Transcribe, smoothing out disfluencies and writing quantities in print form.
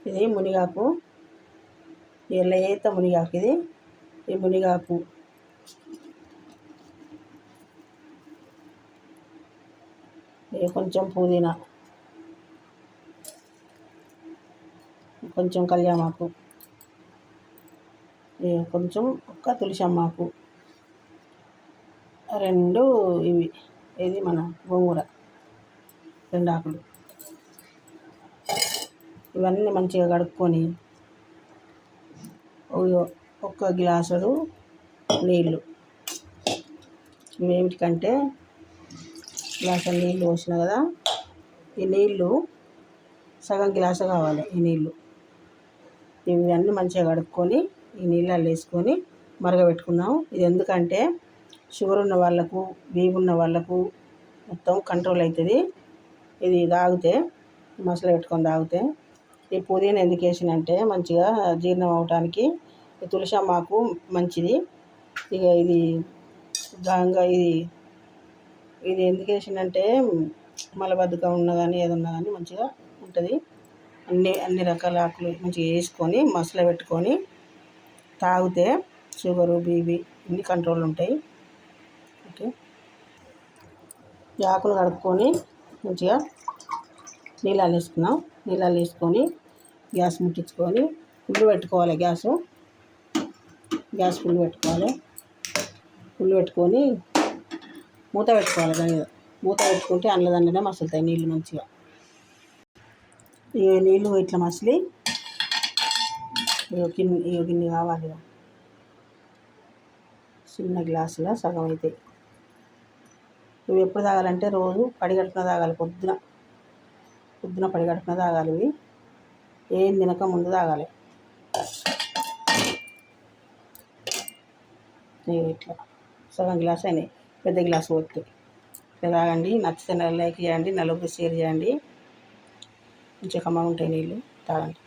ఇది మునిగాకు, లేత మునిగాకు. ఈ మునిగాకు కొంచెం పుదీనా, కొంచెం కళ్యామాకు, కొంచెం ఒక్క తులసమ్మాకు, 2 ఇది మన గోంగూర 2 ఆకులు. ఇవన్నీ మంచిగా కడుక్కొని 1 గ్లాసుడు నీళ్ళు, ఏమిటికంటే గ్లాసు నీళ్ళు పోసిన కదా, ఈ నీళ్ళు సగం గ్లాసు కావాలి. ఈ నీళ్ళు ఇవన్నీ మంచిగా కడుక్కొని ఈ నీళ్ళల్లో వేసుకొని మరగబెట్టుకుందాం. ఇది ఎందుకంటే షుగర్ ఉన్న వాళ్ళకు, బీపీ ఉన్న వాళ్ళకు మొత్తం కంట్రోల్ అవుతుంది. ఇది తాగితే, మసాలా పెట్టుకొని తాగితే. ఈ పుదీనా ఎందుకు వేసినంటే మంచిగా జీర్ణం అవటానికి. ఈ తులసమ్మాకు మంచిది. ఇక ఇది ఎందుకు వేసినంటే మలబద్ధకం ఉన్నా కానీ ఏదన్నా కానీ మంచిగా ఉంటుంది. అన్ని రకాల ఆకులు మంచిగా వేసుకొని మసాలా పెట్టుకొని తాగితే షుగరు, బీపీ అన్ని కంట్రోల్ ఉంటాయి. ఓకే, ఈ ఆకులు కడుక్కొని మంచిగా నీళ్ళల్లో వేసుకున్నాం. నీళ్ళల్లో వేసుకొని గ్యాస్ ముట్టించుకొని ఫుల్ పెట్టుకోవాలి. గ్యాస్ ఫుల్ పెట్టుకోవాలి. ఫుల్ పెట్టుకొని మూత పెట్టుకోవాలి. దాని మీద మూత పెట్టుకుంటే అందులోనే మసులుతాయి నీళ్ళు మంచిగా. ఈ నీళ్ళు ఇట్లా మసిలి గిన్నె కావాలి. చిన్న గ్లాసులో సగం అవుతాయి. ఇవి ఎప్పుడు తాగాలంటే రోజు పడిగడుపున తాగాలి. పొద్దున పడిగడుపున తాగాలి. ఇవి ఏం తినక ముందు తాగాలి. ఇట్లా సగం గ్లాస్ అయినాయి. పెద్ద గ్లాసు వద్దు. ఇట్లా తాగండి. నచ్చితే లైక్ చేయండి, నలుగురికి షేర్ చేయండి. మంచిగా కమ్మగా ఉంటాయి నీళ్ళు, తాగండి.